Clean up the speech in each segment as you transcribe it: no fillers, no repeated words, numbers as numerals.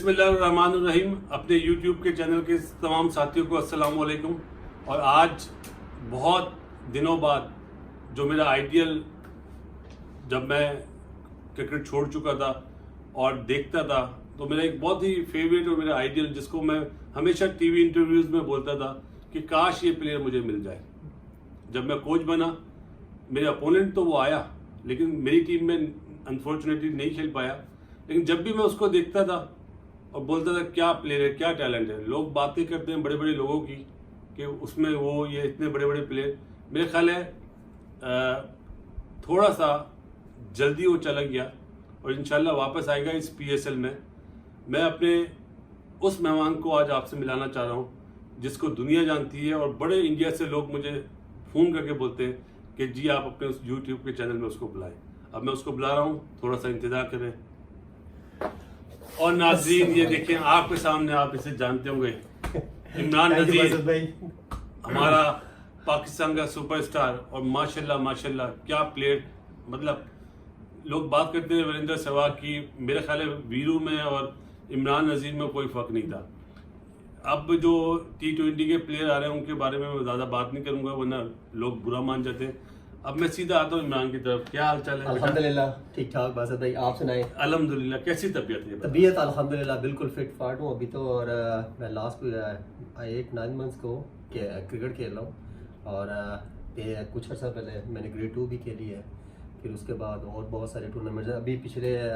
बिस्मिल्लाहिर्रहमानिर्रहीम। अपने YouTube के चैनल के तमाम साथियों को अस्सलाम वालेकुम। और आज बहुत दिनों बाद जो मेरा आइडियल, जब मैं क्रिकेट छोड़ चुका था और देखता था, तो मेरा एक बहुत ही फेवरेट और मेरा आइडियल, जिसको मैं हमेशा टीवी इंटरव्यूज में बोलता था कि काश ये प्लेयर मुझे मिल जाए। जब मैं कोच बना, मेरे अपोनेंट तो वो आया, लेकिन मेरी टीम में अनफॉर्चुनेटली नहीं खेल पाया। लेकिन जब भी मैं उसको देखता था और बोलता था क्या प्लेयर है, क्या टैलेंट है। लोग बातें करते हैं बड़े बड़े लोगों की कि उसमें वो ये इतने बड़े बड़े प्लेयर, मेरे ख्याल है थोड़ा सा जल्दी वो चला गया और इंशाल्लाह वापस आएगा इस PSL में। मैं अपने उस मेहमान को आज आपसे मिलाना चाह रहा हूँ जिसको दुनिया जानती है, और बड़े इंडिया से लोग मुझे फ़ोन करके बोलते हैं कि जी आप अपने उस YouTube के चैनल में उसको बुलाएं। अब मैं उसको बुला रहा हूँ, थोड़ा सा इंतजार करें। और नाज़रीन, ये देखें आपके सामने, आप इसे जानते होंगे, इमरान नज़ीर, हमारा पाकिस्तान का सुपरस्टार। और माशाल्लाह माशाल्लाह क्या प्लेयर, मतलब लोग बात करते हैं वीरेंद्र सहवाग की, मेरे ख्याल है वीरू में और इमरान नज़ीर में कोई फ़र्क नहीं था। अब जो T20 के प्लेयर आ रहे हैं उनके बारे में मैं ज़्यादा बात नहीं करूँगा, वरना लोग बुरा मान जाते हैं। अब मैं सीधा आता हूँ इमरान की तरफ। क्या हाल चाल है? अल्हम्दुलिल्लाह ठीक ठाक बासत भाई, आप सुनाए? अल्हम्दुलिल्लाह। कैसी तबीयत है? तबीयत अल्हम्दुलिल्लाह बिल्कुल फिट फाट हूँ अभी तो। और मैं लास्ट 8-9 मंथ्स को क्रिकेट खेल रहा हूँ। और कुछ अर्सा पहले मैंने ग्रेड 2 भी खेली है। फिर उसके बाद और बहुत सारे टूर्नामेंट,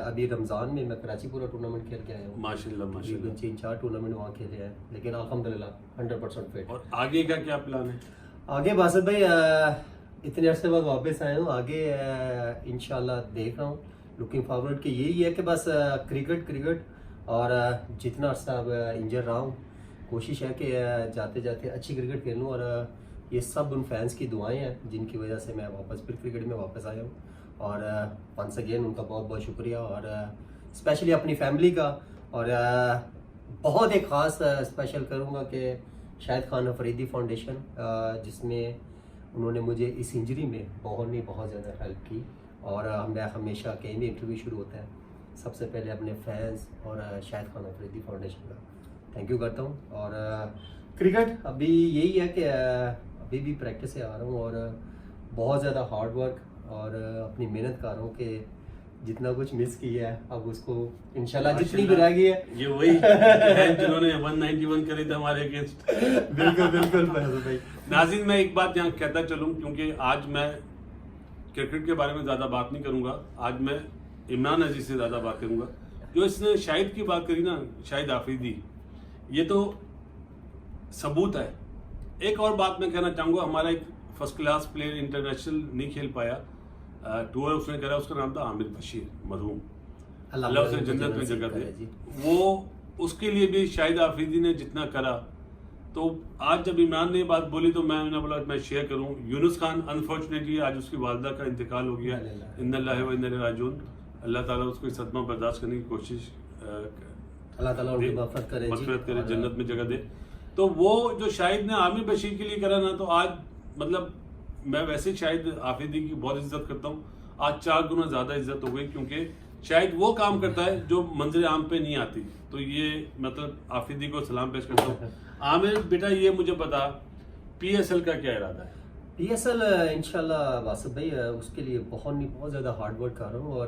अभी रमज़ान में मैं कराची पूरा टूर्नामेंट खेल के आया हूँ। माशाल्लाह माशाल्लाह। 3-4 टूर्नामेंट वहाँ खेले हैं, लेकिन अल्हम्दुलिल्लाह 100% फिट। और आगे का क्या प्लान है? आगे बासत भाई इतने अरसे बाद वापस आए हूँ, आगे इंशाल्लाह देख रहा हूँ, लुकिंग फॉरवर्ड कि यही है कि बस क्रिकेट। और जितना अर्सा अब इंजर रहा हूँ, कोशिश है कि जाते जाते अच्छी क्रिकेट खेलूँ। और ये सब उन फैंस की दुआएं हैं जिनकी वजह से मैं वापस फिर क्रिकेट में वापस आया हूँ। और वंस अगेन उनका बहुत बहुत शुक्रिया, और स्पेशली अपनी फैमिली का। और बहुत एक ख़ास स्पेशल करूँगा कि शाहिद खान अफरीदी फाउंडेशन, जिसमें उन्होंने मुझे इस इंजरी में बहुत ज़्यादा हेल्प की। और मैं हमेशा कहीं भी इंटरव्यू शुरू होता है सबसे पहले अपने फैंस और शाहिद खान अफरीदी फाउंडेशन का थैंक यू करता हूँ। और क्रिकेट अभी यही है कि अभी भी प्रैक्टिस से आ रहा हूँ, और बहुत ज़्यादा हार्ड वर्क और अपनी मेहनत कर रहा हूँ कि जितना कुछ मिस किया है अब उसको इंशाल्लाह जितनी भी रह गई है, ये वही है जिन्होंने 191 करे थे हमारे अगेंस्ट। बिल्कुल भाई। नाज़रीन, मैं एक बात यहाँ कहता चलूँ, क्योंकि आज मैं क्रिकेट के बारे में ज़्यादा बात नहीं करूँगा, आज मैं इमरान नज़ीर से ज़्यादा बात करूँगा। जो इसने शाहिद की बात करी ना, शाहिद आफरीदी, ये तो सबूत है। एक और बात मैं कहना चाहूँगा, हमारा एक फर्स्ट क्लास प्लेयर इंटरनेशनल नहीं खेल पाया, टूर उसने करा, उसका नाम था आमिर बशीर, मरहूम, अल्लाह उसे जन्नत में जगह दे। वो उसके लिए भी शाहिद आफरीदी ने जितना करा, तो आज जब इमरान ने ये बात बोली तो मैंने बोला मैं शेयर करूं। यूनुस खान, अनफॉर्चुनेटली आज उसकी वालदा का इंतकाल हो गया, इन्ना लिल्लाहि व इन्ना इलैहि राजिऊन। अल्लाह ताला उसको सदमा बर्दाश्त करने की कोशिश, अल्लाह ताला उनकी मग़फ़िरत करे, जन्नत में जगह दे। तो वो जो शाहिद ने आमिर बशीर के लिए करा ना, तो आज मतलब मैं वैसे शाहिद आफरीदी की बहुत इज्जत करता हूँ, आज 4 गुना ज़्यादा इज्जत हो गई, क्योंकि शायद वो काम करता है जो मंजर आम पे नहीं आती। तो ये मतलब आफरीदी को सलाम पेश करता हूँ। आमिर बेटा, ये मुझे बता, PSL का क्या इरादा है? PSL इंशाल्लाह वासिफ भाई उसके लिए बहुत ज़्यादा हार्ड वर्क कर रहा हूँ, और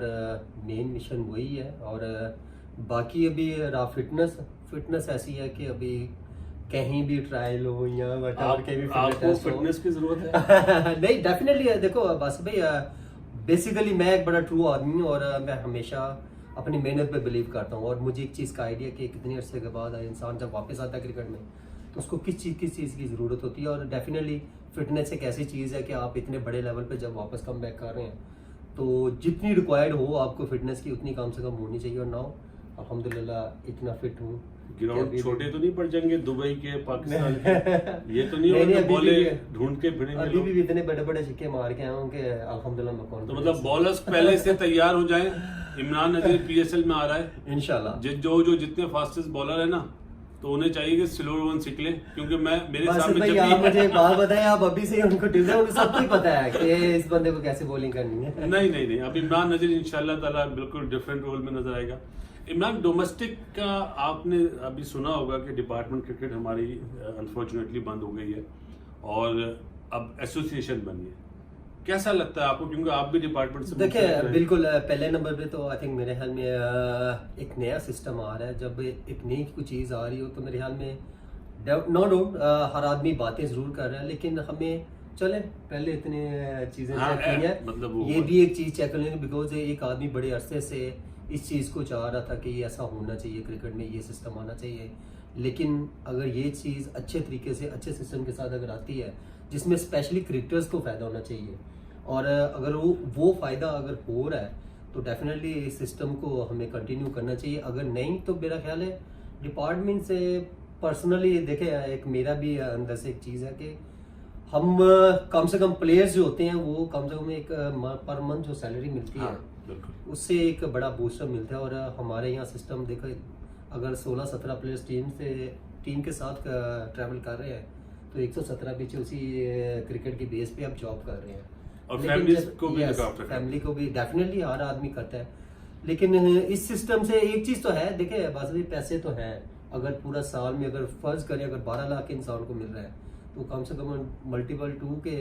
मेन मिशन वही है। और बाकी अभी रहा फिटनेस ऐसी है कि अभी कहीं भी ट्रायल हो या आपको फिटनेस की जरूरत है? नहीं, डेफिनेटली देखो वासिफ भाई, बेसिकली मैं एक बड़ा ट्रू आदमी हूँ, और मैं हमेशा अपनी मेहनत पे बिलीव करता हूँ। और मुझे एक चीज़ का आइडिया कि कितने अरसे के बाद इंसान जब वापस आता है क्रिकेट में, तो उसको किस चीज़ की ज़रूरत होती है। और डेफिनेटली फिटनेस एक ऐसी चीज़ है कि आप इतने बड़े लेवल पे जब वापस कम बैक कर रहे हैं, तो जितनी रिक्वायर्ड हो आपको फिटनेस की, उतनी कम से कम होनी चाहिए। और नाउ अल्हम्दुलिल्लाह इतना फिट हूँ। ग्राउंड छोटे तो नहीं पड़ जाएंगे दुबई के, पाकिस्तान के? ये तो नहीं होगा बॉले ढूंढ के फिरेंगे? अभी भी इतने बड़े बड़े छिक्के मार के आया हूँ कि अल्हम्दुलिल्लाह मैं कौन। तो मतलब बॉलर्स पहले से तैयार हो जाएं। इमरान नज़ीर PSL में आ रहा है इंशाल्लाह। जो जितने फास्टेस्ट बॉलर है ना, तो उन्हें चाहिए कि स्लोअर वन सीख लें, क्योंकि मेरे सामने जब आप मुझे बात बताएं, आप अभी से उनको टिप्स हैं, उनको सब कुछ पता है कि इस बंदे को कैसे बॉलिंग करनी है। नहीं, अब इमरान नज़ीर इंशाल्लाह ताला बिल्कुल डिफरेंट रोल में नजर आएगा। इमरान, डोमेस्टिक का आपने अभी सुना होगा कि डिपार्टमेंट क्रिकेट हमारी अनफॉर्चुनेटली बंद हो गई है और अब एसोसिएशन बनी है। कैसा लगता है आपको, क्योंकि आप भी डिपार्टमेंट से देखिए बिल्कुल पहले नंबर पे तो आई थिंक मेरे ख्याल में एक नया सिस्टम आ रहा है। जब एक नई कोई चीज़ आ रही हो तो मेरे ख्याल में नो डाउट हर आदमी बातें ज़रूर कर रहा है, लेकिन हमें चले पहले इतने चीज़ें चेक की हैं, मतलब ये भी एक चीज़ चेक कर लेंगे। बिकॉज एक आदमी बड़े अरसे से इस चीज़ को चाह रहा था कि ये ऐसा होना चाहिए, क्रिकेट में ये सिस्टम आना चाहिए। लेकिन अगर ये चीज़ अच्छे तरीके से अच्छे सिस्टम के साथ अगर आती है जिसमें स्पेशली क्रिकेटर्स को फ़ायदा होना चाहिए, और अगर वो फ़ायदा अगर हो रहा है तो डेफिनेटली इस सिस्टम को हमें कंटिन्यू करना चाहिए। अगर नहीं तो मेरा ख्याल है डिपार्टमेंट से पर्सनली देखें, एक मेरा भी अंदर से एक चीज़ है कि हम कम से कम प्लेयर्स जो होते हैं वो कम से कम एक पर मंथ जो सैलरी मिलती है उससे एक बड़ा बूस्टर मिलता है। और हमारे यहाँ सिस्टम देखो, अगर 16-17 प्लेयर्स टीम के साथ ट्रैवल कर रहे हैं तो 117 पीछे उसी क्रिकेट की बेस पे आप जॉब कर रहे हैं। और फैमिली को भी डेफिनेटली हर आदमी करता है। लेकिन इस सिस्टम से एक चीज़ तो है, देखिए बस भी पैसे तो हैं। अगर पूरा साल में अगर फर्ज करें अगर 12 लाख इंसान को मिल रहा है तो कम से कम मल्टीपल 2 के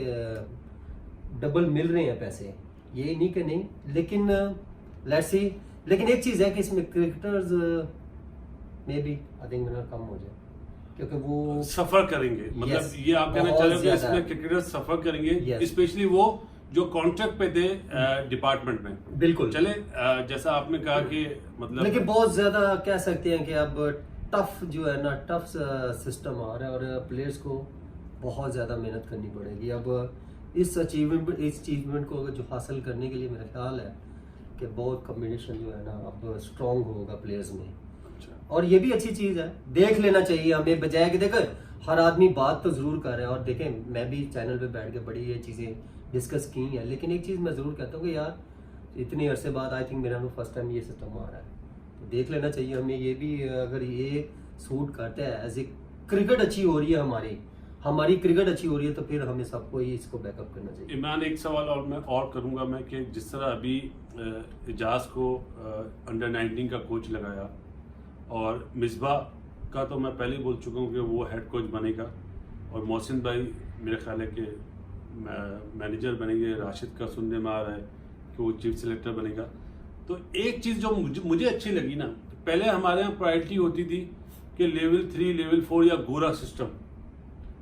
डबल मिल रहे हैं पैसे, ये नहीं कि नहीं। लेकिन लेट्स सी, लेकिन एक चीज़ है कि इसमें क्रिकेटर्स में भी आई थिंक कम हो जाए क्योंकि वो सफर करेंगे। मतलब ये आप कहना चाह रहे हो कि इसमें क्रिकेटर्स सफर करेंगे, स्पेशली वो जो कॉन्ट्रैक्ट पे थे डिपार्टमेंट में। बिल्कुल चले जैसा आपने कहा कि मतलब, लेकिन बहुत ज्यादा कह सकते हैं कि अब टफ जो है ना, टफ सिस्टम आ रहा है और प्लेयर्स को बहुत ज़्यादा मेहनत करनी पड़ेगी। अब इस अचीवमेंट को जो हासिल करने के लिए मेरा ख्याल है कि बहुत कॉम्बिनेशन जो है ना अब स्ट्रॉन्ग होगा प्लेयर्स में। और ये भी अच्छी चीज़ है, देख लेना चाहिए हमें, बजाय कि देखो हर आदमी बात तो ज़रूर कर रहा है। और देखें मैं भी चैनल पे बैठ के बड़ी ये चीज़ें डिस्कस की हैं, लेकिन एक चीज़ मैं ज़रूर कहता हूँ कि यार इतने अरसे बाद आई थिंक मेरा फर्स्ट टाइम ये सिस्टम आ रहा है तो देख लेना चाहिए हमें। ये भी अगर ये सूट करता है एज ए क्रिकेट अच्छी हो रही है हमारी क्रिकेट अच्छी हो रही है तो फिर हमें सबको ही इसको बैकअप करना चाहिए। इमरान, एक सवाल और मैं करूंगा मैं कि जिस तरह अभी इजाज को अंडर 19 का कोच लगाया और मिसबाह का तो मैं पहले ही बोल चुका हूँ कि वो हेड कोच बनेगा और मोहसिन भाई मेरे ख्याल है कि मैनेजर बनेंगे, राशिद का सुनने में आ रहा है कि वो चीफ सेलेक्टर बनेगा। तो एक चीज़ जो मुझे अच्छी लगी ना, पहले हमारे यहाँ प्रायोरिटी होती थी कि लेवल 3 लेवल 4 या गोरा सिस्टम।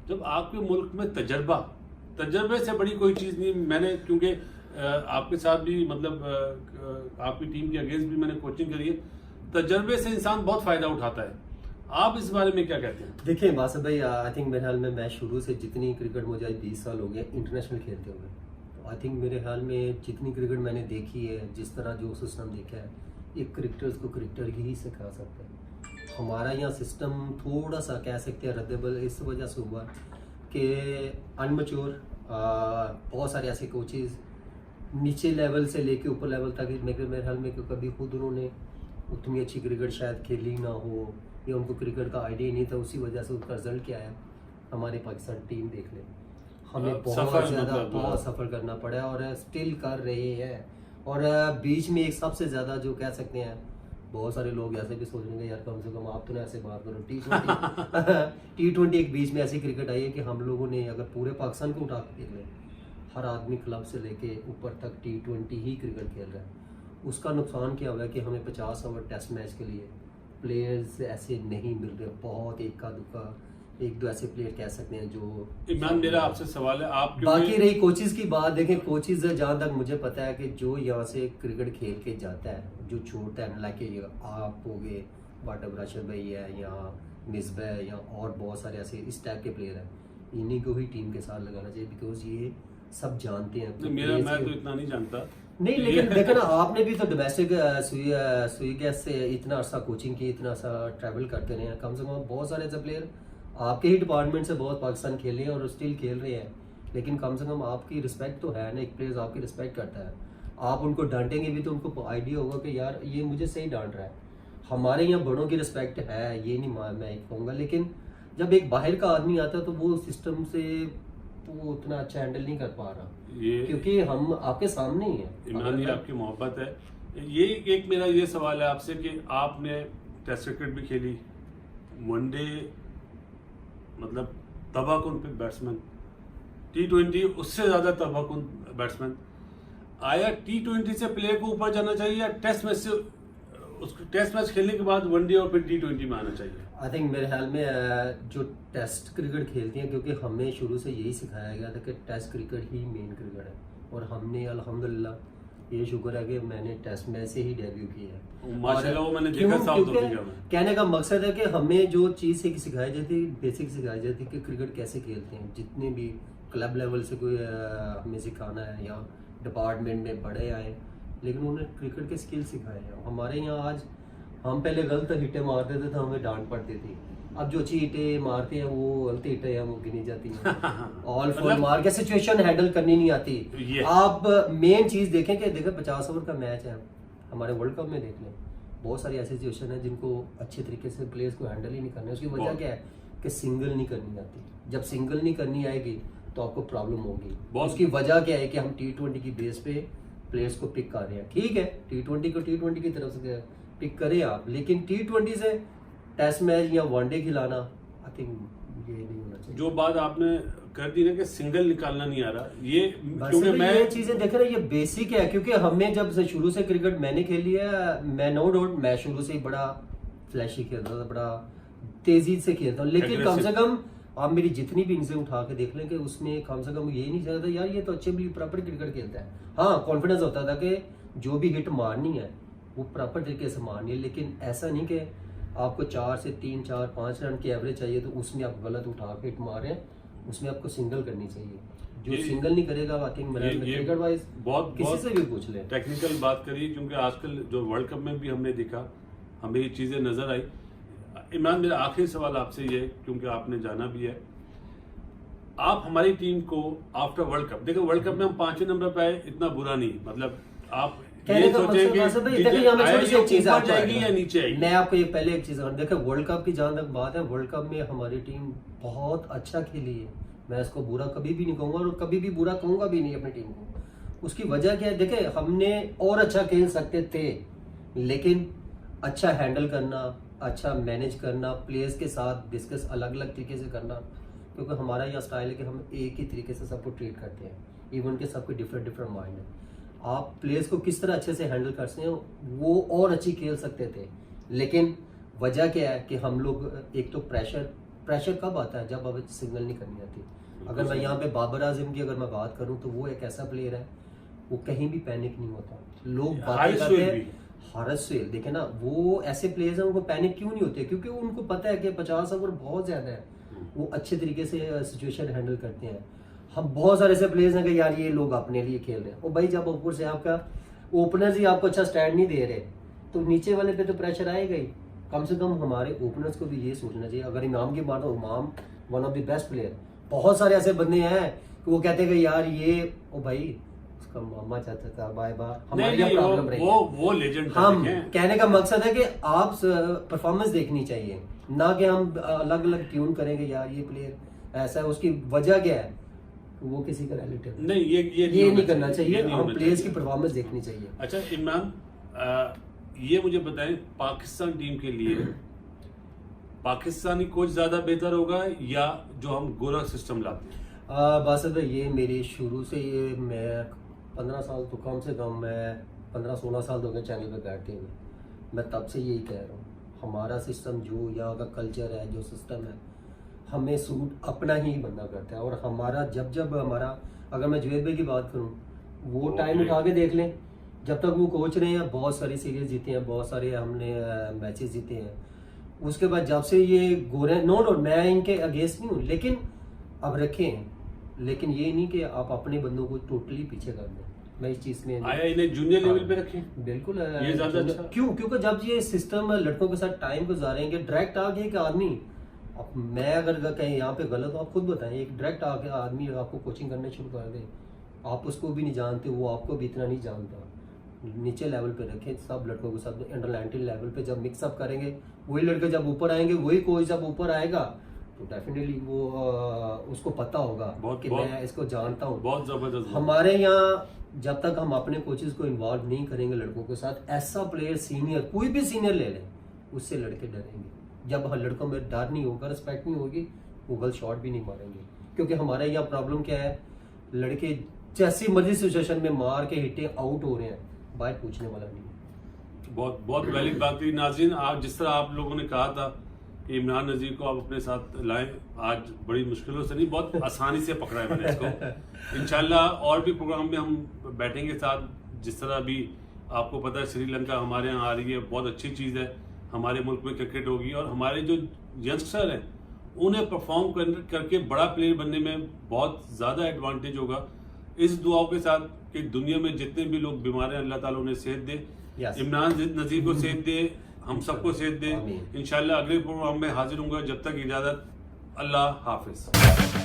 जब आपके मुल्क में तजर्बे से बड़ी कोई चीज़ नहीं, मैंने क्योंकि आपके साथ भी मतलब आपकी टीम के अगेंस्ट भी मैंने कोचिंग करी है, तजर्बे से इंसान बहुत फ़ायदा उठाता है। आप इस बारे में क्या कहते हैं? देखिए बासित भाई, आई थिंक मेरे ख्याल में मैं शुरू से जितनी क्रिकेट मुझे 20 साल हो गए इंटरनेशनल खेलते हुए, तो आई थिंक मेरे ख्याल में जितनी क्रिकेट मैंने देखी है, जिस तरह जो सिस्टम देखा है, ये क्रिकेटर्स को क्रिकेटर ही सिखा सकते हैं। हमारा यहाँ सिस्टम थोड़ा सा कह सकते हैं रद्देबल इस वजह से हुआ कि अनमच्योर बहुत सारे ऐसे कोचेज नीचे लेवल से लेके ऊपर लेवल तक मेरे ख्याल में कभी खुद उन्होंने उतनी अच्छी क्रिकेट शायद खेली ना हो या उनको क्रिकेट का आइडिया नहीं था। उसी वजह से उसका रिजल्ट क्या है, हमारी पाकिस्तान टीम देख लें, हमें बहुत ज़्यादा बहुत सफ़र करना पड़ा और स्टिल कर रहे हैं। और बीच में एक सबसे ज़्यादा जो कह सकते हैं, बहुत सारे लोग ऐसे भी सोच रहे हैं यार कम से कम आप तो ना ऐसे बात करो, T20 एक बीच में ऐसी क्रिकेट आई है कि हम लोगों ने अगर पूरे पाकिस्तान को उठा के देख लें, हर आदमी क्लब से लेके ऊपर तक T20 ही क्रिकेट खेल रहा है। उसका नुकसान क्या हुआ है कि हमें 50 ओवर टेस्ट मैच के लिए प्लेयर्स ऐसे नहीं मिल रहे, बहुत इक्का दुक्का एक दो ऐसे प्लेयर कह सकते हैं जो। इमरान, मेरा आपसे सवाल है, आप बाकी रही कोचेस की बात, देखें कोचेस जहाँ तक मुझे पता है कि जो यहाँ से क्रिकेट खेल के जाता है, जो छोड़ता है, लाइक आप हो गए, वाटब राशिद भाई है, यहाँ मिसबाह है, या और बहुत सारे ऐसे इस टाइप के प्लेयर हैं, इन्हीं को ही टीम के साथ लगाना चाहिए बिकॉज ये सब जानते हैं। तो मैं तो इतना नहीं जानता नहीं, लेकिन देखो ना, आपने भी तो डोमेस्टिक सुई गैस से इतना अर्सा कोचिंग की, इतना सा ट्रैवल करते रहे हैं, कम से कम बहुत सारे ऐसे प्लेयर आपके ही डिपार्टमेंट से बहुत पाकिस्तान खेल रहे हैं और स्टिल खेल रहे हैं। लेकिन कम से कम आपकी रिस्पेक्ट तो है ना, एक प्लेयर आपकी रिस्पेक्ट करता है, आप उनको डांटेंगे भी तो उनको आइडिया होगा कि यार ये मुझे सही डांट रहा है। हमारे यहाँ बड़ों की रिस्पेक्ट है, ये नहीं मैं कहूँगा, लेकिन जब एक बाहर का आदमी आता है तो वो सिस्टम से वो उतना अच्छा हैंडल नहीं कर पा रहा, क्योंकि हम आपके सामने ही हैं। इमरान, ये आपकी मोहब्बत है, ये एक मेरा ये सवाल है आपसे कि आपने टेस्ट क्रिकेट भी खेली, वनडे मतलब तबाहकुन बैट्समैन, T20 उससे ज्यादा तबाहकुन बैट्समैन। आया T20 से प्लेयर को ऊपर जाना चाहिए या टेस्ट मैच से, उसको टेस्ट मैच खेलने के बाद वनडे और फिर T20 में आना चाहिए? आई थिंक मेरे ख्याल में जो टेस्ट क्रिकेट खेलती हैं, क्योंकि हमें शुरू से यही सिखाया गया था कि टेस्ट क्रिकेट ही मेन क्रिकेट है, और हमने अल्हम्दुलिल्लाह ये शुक्र है कि मैंने टेस्ट मैच से ही डेब्यू किया है माशाल्लाह। वो मैंने क्यों? देखा साउथ क्योंकि अफ्रीका में। कहने का मकसद है कि हमें जो चीज़ सिखाई जाती, बेसिक सिखाई जाती कि क्रिकेट कैसे खेलते हैं। जितने भी क्लब लेवल से कोई हमें सिखाना है या डिपार्टमेंट में बड़े आए, लेकिन उन्हें क्रिकेट के स्किल सिखाए हैं। हमारे यहाँ आज हम पहले गलत हिटें मारते थे तो हमें डांट पड़ती थी, अब जो अच्छी हिटें मारते हैं वो गलत हिटें हैं वो गिनी जाती हैं। ऑल फॉर मार के सिचुएशन हैंडल करनी नहीं आती। आप मेन चीज़ देखें कि देखो 50 ओवर का मैच है, हमारे वर्ल्ड कप में देख लें, बहुत सारी ऐसी सिचुएशन है जिनको अच्छे तरीके से प्लेयर्स को हैंडल ही नहीं करना है। उसकी वजह क्या है कि सिंगल नहीं करनी आती। जब सिंगल नहीं करनी आएगी तो आपको प्रॉब्लम होगी। उसकी वजह क्या है कि हम T20 की बेस पे प्लेयर्स को पिक कर रहे हैं। ठीक है, T20 को T20 की तरफ से पिक करें आप, लेकिन T20 से टेस्ट मैच या वनडे खिलाना आई थिंक ये नहीं होना चाहिए। जो बात आपने कर दी ना कि सिंगल निकालना नहीं आ रहा, ये क्योंकि मैं ये चीजें देख रहा, ये बेसिक है। क्योंकि हमने जब से शुरू से क्रिकेट मैंने खेली है, मैं नो डाउट मैं शुरू से ही बड़ा फ्लैशी खेलता था, बड़ा तेजी से खेलता हूँ, लेकिन कम से कम आप मेरी जितनी भी इनिंग्स उठा के देख लें कि उसमें कम से कम ये नहीं चाहता यार ये तो अच्छे भी प्रॉपर क्रिकेट खेलता है। हाँ, कॉन्फिडेंस होता था कि जो भी हिट मारनी है वो प्रॉपर तरीके से मारनी है, लेकिन ऐसा नहीं कि आपको 4 से 3, 4, 5 रन की एवरेज चाहिए तो उसमें आप गलत उठा के हिट मार रहे हैं। उसमें आपको सिंगल करनी चाहिए। जो सिंगल नहीं करेगा आई थिंक मेरा क्रिकेट वाइज किसी से भी पूछ ले। टेक्निकल बात करिए, क्योंकि आजकल जो वर्ल्ड कप में भी हमने देखा, हमें ये चीजें नजर आई। इमरान, मेरा आखिरी सवाल आपसे ये है, क्योंकि आपने जाना भी है, आप हमारी टीम को आफ्टर वर्ल्ड कप, देखो वर्ल्ड कप में हम 5वें नंबर पे आए, इतना बुरा नहीं, मतलब आप ये सोचेंगे जाएगी या नीचे आएगी। मैं आपको ये पहले एक चीज देखो, वर्ल्ड कप की जहां तक बात है, वर्ल्ड कप में हमारी टीम बहुत अच्छा खेली है। मैं इसको बुरा कभी भी नहीं कहूंगा और कभी भी बुरा कहूंगा भी नहीं अपनी टीम को। उसकी वजह क्या है, देखे हमने और अच्छा खेल सकते थे, लेकिन अच्छा हैंडल करना, अच्छा मैनेज करना, प्लेयर्स के साथ डिस्कस अलग अलग तरीके से करना, क्योंकि हमारा यह स्टाइल है कि हम एक ही तरीके से सबको ट्रीट करते हैं, इवन के सबके डिफरेंट डिफरेंट माइंड है। आप प्लेयर्स को किस तरह अच्छे से हैंडल करते हैं वो और अच्छी खेल सकते थे, लेकिन वजह क्या है कि हम लोग एक तो प्रेशर कब आता है जब अब सिग्नल नहीं करनी आती। अगर मैं यहाँ पे बाबर आजम की अगर मैं बात करूँ तो वो एक ऐसा प्लेयर है, वो कहीं भी पैनिक नहीं होता। लोग बातें करते हैं हारिस सुहेल, देखे ना, वो ऐसे प्लेयर्स हैं उनको पैनिक क्यों नहीं होते, क्योंकि उनको पता है कि 50 ओवर बहुत ज्यादा है, वो अच्छे तरीके से सिचुएशन हैंडल करते हैं। हम बहुत सारे ऐसे प्लेयर्स हैं कि यार ये लोग अपने लिए खेल रहे हैं, और भाई जब ऊपर से आपका ओपनर्स ही आपको अच्छा स्टैंड नहीं दे रहे तो नीचे वाले पे तो प्रेशर आएगा ही। कम से कम हमारे ओपनर्स को भी ये सोचना चाहिए। अगर इमाम की बात हो, इमाम one of the best player, बहुत सारे ऐसे बंदे हैं कि वो कहते हैं कि यार ये ओ भाई उसका मामा चाहता था, बाय बाय, हमारी प्रॉब्लम रही वो लेजेंड। हम कहने का मकसद है कि आप परफॉर्मेंस देखनी चाहिए, ना कि हम अलग अलग ट्यून करेंगे यार ये प्लेयर ऐसा है। उसकी वजह क्या है, वो किसी का रिलेटिव नहीं, ये नहीं करना चाहिए। हम प्लेयर्स की परफॉर्मेंस देखनी चाहिए। अच्छा इमरान, ये मुझे बताएं, पाकिस्तान टीम के लिए पाकिस्तानी कोच ज्यादा बेहतर होगा या जो हम गोरा सिस्टम लाते हैं? बस ये मेरी शुरू से ये मैं 15 साल तो कम से कम मैं 15-16 साल हो गए चैनल पे बैठते हुए, मैं तब से यही कह रहा हूँ, हमारा सिस्टम जो यहाँ का कल्चर है, जो सिस्टम है, हमें सूट अपना ही बंदा करता है। और हमारा जब हमारा, अगर मैं जुवेद भाई की बात करूँ, वो टाइम उठा के देख लें, जब तक वो कोच रहे हैं बहुत सारी सीरीज जीते हैं, बहुत सारे हमने मैचेस जीते हैं। उसके बाद जब से ये गोरे, नो डाउट मैं इनके अगेंस्ट नहीं हूँ, लेकिन अब रखें, लेकिन ये नहीं कि आप अपने बंदों को टोटली पीछे कर दें। मैं इस चीज में आया इन्हें जूनियर लेवल पे रखें, बिल्कुल ये ज्यादा अच्छा। क्यों? क्योंकि जब ये सिस्टम लड़कों के साथ टाइम गुजारेंगे, डायरेक्ट आगे एक आदमी, अब मैं अगर कहीं यहाँ पे गलत हो आप खुद बताएं, एक डायरेक्ट आके आदमी आपको कोचिंग करने शुरू कर दे, आप उसको भी नहीं जानते, वो आपको भी इतना नहीं जानता, नीचे लेवल पे रखें सब लड़कों को, सब अंडर 19 लेवल पे जब मिक्सअप करेंगे, वही लड़के जब ऊपर आएंगे, वही कोच जब ऊपर आएगा तो डेफिनेटली वो उसको पता होगा कि मैं इसको जानता हूँ। बहुत जबरदस्त। हमारे यहाँ जब तक हम अपने कोचेस को इन्वॉल्व नहीं करेंगे लड़कों के साथ, ऐसा प्लेयर सीनियर कोई भी सीनियर ले लें उससे लड़के डरेंगे। जब लड़कों में डर नहीं होगा, रिस्पेक्ट नहीं होगी, वो गलत शॉट भी नहीं मारेंगे। क्योंकि हमारे यहाँ प्रॉब्लम क्या है, लड़के जैसी मर्जी सिचुएशन में मार के हिटे आउट हो रहे हैं, बाहर पूछने वाला नहीं है। बहुत बहुत वैलिड बात थी। नाज़रीन, आप जिस तरह आप लोगों ने कहा था कि इमरान नज़ीर को आप अपने साथ लाएं, आज बड़ी मुश्किलों से नहीं, बहुत आसानी से पकड़ा है मैंने इसको। इंशाल्लाह और भी प्रोग्राम में हम बैठेंगे साथ। जिस तरह भी आपको पता है श्रीलंका हमारे यहाँ आ रही है, बहुत अच्छी चीज़ है, हमारे मुल्क में क्रिकेट होगी और हमारे जो यंगस्टर हैं उन्हें परफॉर्म करके बड़ा प्लेयर बनने में बहुत ज़्यादा एडवांटेज होगा। इस दुआओं के साथ कि दुनिया में जितने भी लोग बीमार हैं, अल्लाह ताला उन्हें सेहत दे, इमरान नज़ीर को सेहत दे, हम सबको सेहत दे। इंशाल्लाह अगले प्रोग्राम में हाजिर होंगे। जब तक इजाज़त, अल्लाह हाफिज़।